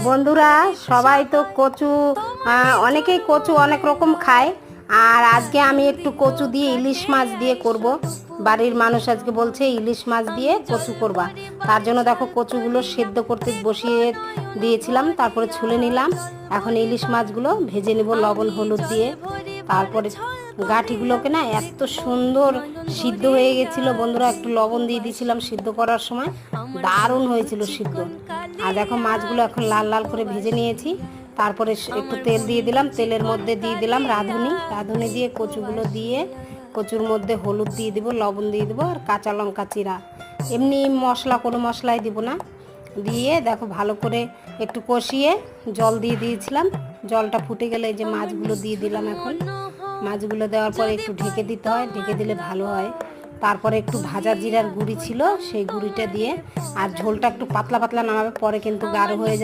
বন্ধুরা, সবাই তো কচু, অনেকেই কচু অনেক রকম খায়। আর আজকে আমি একটু কচু দিয়ে ইলিশ মাছ দিয়ে করব। বাড়ির মানুষ আজকে বলছে ইলিশ মাছ দিয়ে কচু করবা। তার জন্য দেখো কচুগুলো সেদ্ধ করতে বসিয়ে দিয়েছিলাম, তারপরে ছুলে নিলাম। এখন ইলিশ মাছগুলো ভেজে নেব লবণ হলুদ দিয়ে। তারপরে গাঁঠিগুলোকে না এত সুন্দর সিদ্ধ হয়ে গেছিলো বন্ধুরা, একটু লবণ দিয়ে দিয়েছিলাম সিদ্ধ করার সময়, দারুণ হয়েছিল সিদ্ধ। আর দেখো মাছগুলো এখন লাল লাল করে ভেজে নিয়েছি। তারপরে একটু তেল দিয়ে দিলাম, তেলের মধ্যে দিয়ে দিলাম রাঁধুনি দিয়ে কচুগুলো দিয়ে, কচুর মধ্যে হলুদ দিয়ে দিব, লবণ দিয়ে দিব, আর কাঁচা লঙ্কা চিরা। এমনি মশলা, কোনো মশলাই দিব না। দিয়ে দেখো ভালো করে একটু কষিয়ে জল দিয়ে দিয়েছিলাম। জলটা ফুটে গেলে এই যে মাছগুলো দিয়ে দিলাম। এখন মাছগুলো দেওয়ার পরে একটু ঢেকে দিতে হয়, ঢেকে দিলে ভালো হয়। তারপরে একটু ভাজা জিরার গুঁড়ি ছিল, সেই গুঁড়িটা দিয়ে, আর ঝোলটা একটু পাতলা পাতলা নামাবে, পরে কিন্তু গাঢ় হয়ে যাবে।